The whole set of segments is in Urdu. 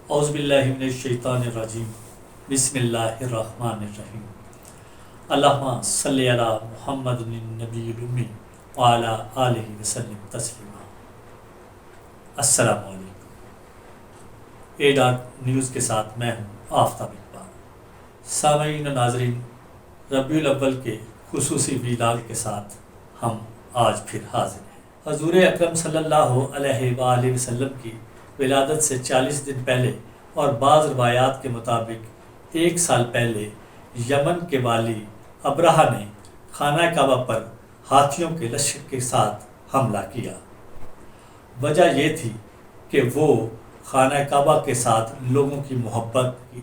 اعوذ باللہ من الشیطان الرجیم بسم اللہ الرحمن الرحیم اللہم صلی علی محمد النبی الامی وعلی آلہ وسلم تسلیما۔ السلام علیکم۔ اے ڈاٹ نیوز کے ساتھ میں ہوں آفتاب اقبال۔ سامعین و ناظرین، ربیع الاول کے خصوصی ویلاگ کے ساتھ ہم آج پھر حاضر ہیں۔ حضور اکرم صلی اللہ علیہ وآلہ وسلم کی ولادت سے 40 دن پہلے اور بعض روایات کے مطابق 1 سال پہلے یمن کے والی ابرہہ نے خانہ کعبہ پر ہاتھیوں کے لشکر کے ساتھ حملہ کیا۔ وجہ یہ تھی کہ وہ خانہ کعبہ کے ساتھ لوگوں کی محبت کی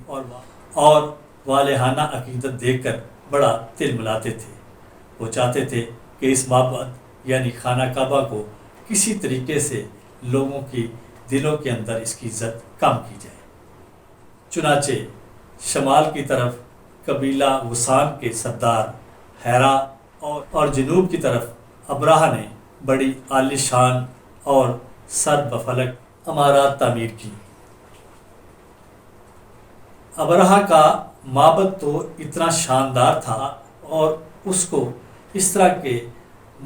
اور والہانہ عقیدت دیکھ کر بڑا تل ملاتے تھے۔ وہ چاہتے تھے کہ اس معبد یعنی خانہ کعبہ کو کسی طریقے سے لوگوں کی دلوں کے اندر اس کی عزت کم کی جائے۔ چنانچہ شمال کی طرف قبیلہ وسان کے سردار حیرا اور جنوب کی طرف ابرہہ نے بڑی عالی شان اور سر بفلک عمارات تعمیر کی۔ ابرہہ کا معبد تو اتنا شاندار تھا اور اس کو اس طرح کے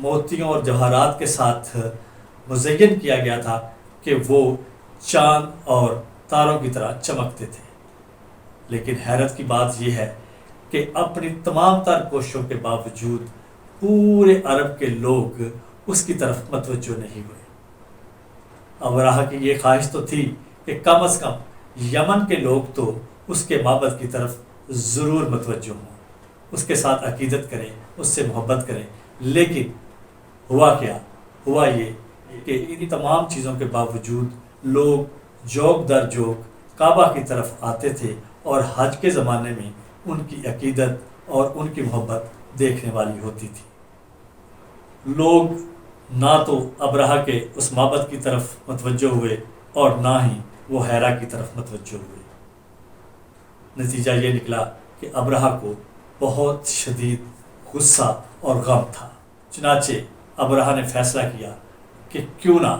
موتیوں اور جواہرات کے ساتھ مزین کیا گیا تھا کہ وہ چاند اور تاروں کی طرح چمکتے تھے۔ لیکن حیرت کی بات یہ ہے کہ اپنی تمام تر کوششوں کے باوجود پورے عرب کے لوگ اس کی طرف متوجہ نہیں ہوئے۔ ابرہہ کی یہ خواہش تو تھی کہ کم از کم یمن کے لوگ تو اس کے معبد کی طرف ضرور متوجہ ہوں، اس کے ساتھ عقیدت کریں، اس سے محبت کریں۔ لیکن ہوا کیا؟ ہوا یہ کہ ان تمام چیزوں کے باوجود لوگ جوک در جوک کعبہ کی طرف آتے تھے اور حج کے زمانے میں ان کی عقیدت اور ان کی محبت دیکھنے والی ہوتی تھی۔ لوگ نہ تو ابرہہ کے اس معبد کی طرف متوجہ ہوئے اور نہ ہی وہ حیرا کی طرف متوجہ ہوئے۔ نتیجہ یہ نکلا کہ ابرہہ کو بہت شدید غصہ اور غم تھا۔ چنانچہ ابرہہ نے فیصلہ کیا کہ کیوں نہ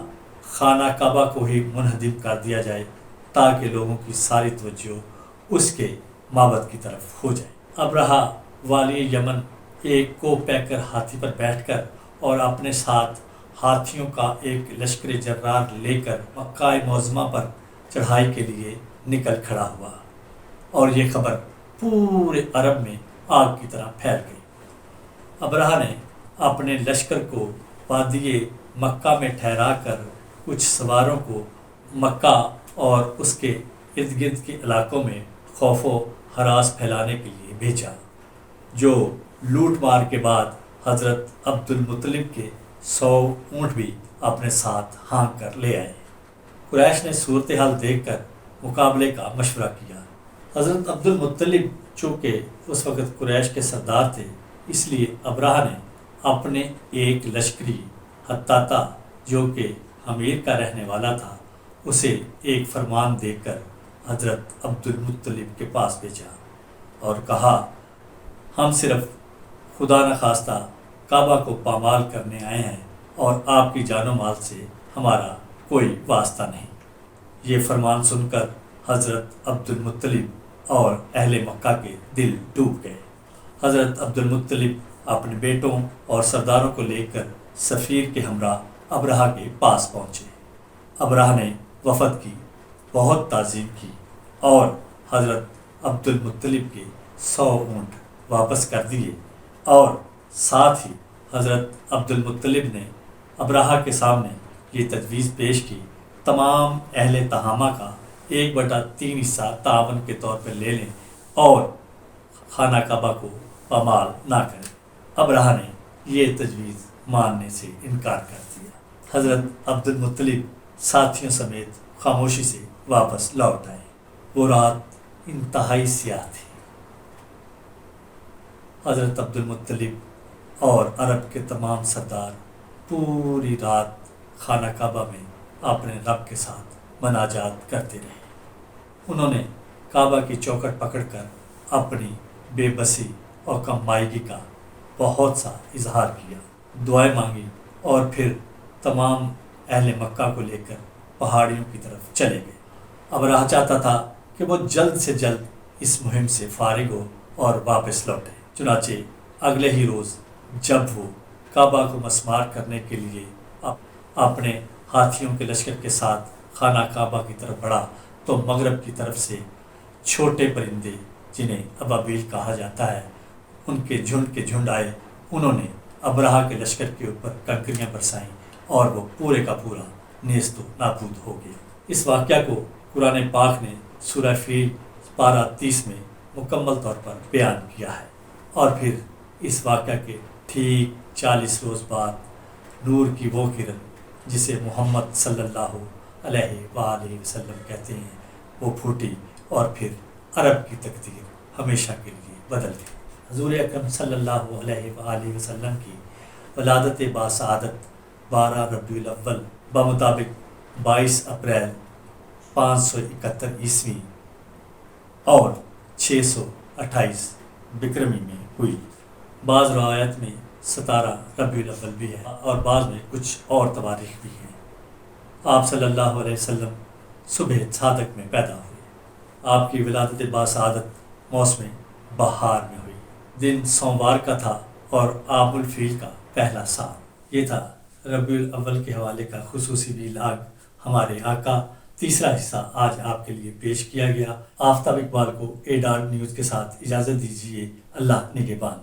خانہ کعبہ کو ہی منہدم کر دیا جائے تاکہ لوگوں کی ساری توجہ اس کے معبد کی طرف ہو جائے۔ ابرہہ والی یمن ایک کو پیکر ہاتھی پر بیٹھ کر اور اپنے ساتھ ہاتھیوں کا ایک لشکر جرار لے کر مکہ معظمہ پر چڑھائی کے لیے نکل کھڑا ہوا، اور یہ خبر پورے عرب میں آگ کی طرح پھیل گئی۔ ابرہہ نے اپنے لشکر کو وادی مکہ میں ٹھہرا کر کچھ سواروں کو مکہ اور اس کے ارد گرد کے علاقوں میں خوف و ہراس پھیلانے کے لیے بھیجا، جو لوٹ مار کے بعد حضرت عبد المطلب کے 100 اونٹ بھی اپنے ساتھ ہانک کر لے آئے۔ قریش نے صورتحال دیکھ کر مقابلے کا مشورہ کیا۔ حضرت عبد المطلب چونکہ اس وقت قریش کے سردار تھے، اس لیے ابرہہ نے اپنے ایک لشکری حطاطہ جو کہ حمیر کا رہنے والا تھا اسے ایک فرمان دے کر حضرت عبد المطلب کے پاس بھیجا اور کہا، ہم صرف خدا نخواستہ کعبہ کو پامال کرنے آئے ہیں اور آپ کی جان و مال سے ہمارا کوئی واسطہ نہیں۔ یہ فرمان سن کر حضرت عبد المطلب اور اہل مکہ کے دل ڈوب گئے۔ حضرت عبد المطلب اپنے بیٹوں اور سرداروں کو لے کر سفیر کے ہمراہ ابرہہ کے پاس پہنچے۔ ابرہہ نے وفد کی بہت تعظیم کی اور حضرت عبد المطلب کے 100 اونٹ واپس کر دیے، اور ساتھ ہی حضرت عبد المطلب نے ابرہہ کے سامنے یہ تجویز پیش کی، تمام اہل تہامہ کا 1/3 حصہ تعاون کے طور پر لے لیں اور خانہ کعبہ کو پامال نہ کریں۔ ابرہہ نے یہ تجویز ماننے سے انکار کر دیا۔ حضرت عبد المطلب ساتھیوں سمیت خاموشی سے واپس لوٹ آئے۔ وہ رات انتہائی سیاہ تھی۔ حضرت عبد المطلب اور عرب کے تمام سردار پوری رات خانہ کعبہ میں اپنے رب کے ساتھ مناجات کرتے رہے۔ انہوں نے کعبہ کی چوکھٹ پکڑ کر اپنی بے بسی اور کم مائگی کا بہت سا اظہار کیا، دعائیں مانگی اور پھر تمام اہل مکہ کو لے کر پہاڑیوں کی طرف چلے گئے۔ ابرہہ چاہتا تھا کہ وہ جلد سے جلد اس مہم سے فارغ ہو اور واپس لوٹے۔ چنانچہ اگلے ہی روز جب وہ کعبہ کو مسمار کرنے کے لیے اپنے ہاتھیوں کے لشکر کے ساتھ خانہ کعبہ کی طرف بڑھا تو مغرب کی طرف سے چھوٹے پرندے جنہیں ابابیل کہا جاتا ہے ان کے جھنڈ آئے۔ انہوں نے ابرہہ کے لشکر کے اوپر کنکریاں برسائیں اور وہ پورے کا پورا نیست و نابود ہو گیا۔ اس واقعہ کو قرآن پاک نے سورہ فیل پارہ 30 میں مکمل طور پر بیان کیا ہے۔ اور پھر اس واقعہ کے ٹھیک 40 روز بعد نور کی وہ کرن جسے محمد صلی اللہ علیہ وآلہ وسلم کہتے ہیں وہ پھوٹی اور پھر عرب کی تقدیر ہمیشہ کے لیے بدل گئی۔ حضور اکرم صلی اللہ علیہ وآلہ وسلم کی ولادت باسعادت 12 ربیع الاول بمطابق 22 اپریل 571 عیسوی اور 628 بکرمی میں ہوئی۔ بعض روایت میں 17 ربیع الاول بھی ہے اور بعض میں کچھ اور تواریخ بھی ہیں۔ آپ صلی اللہ علیہ وسلم صبح صادق میں پیدا ہوئے۔ آپ کی ولادت باسعادت موسم بہار میں ہوئی۔ دن سوموار کا تھا اور عام الفیل کا پہلا سال۔ یہ تھا ربیع الاول کے حوالے کا خصوصی ویلاگ ہمارے آقا۔ تیسرا حصہ آج آپ کے لیے پیش کیا گیا۔ آفتاب اقبال کو اے ڈاٹ نیوز کے ساتھ اجازت دیجیے۔ اللہ نگہبان۔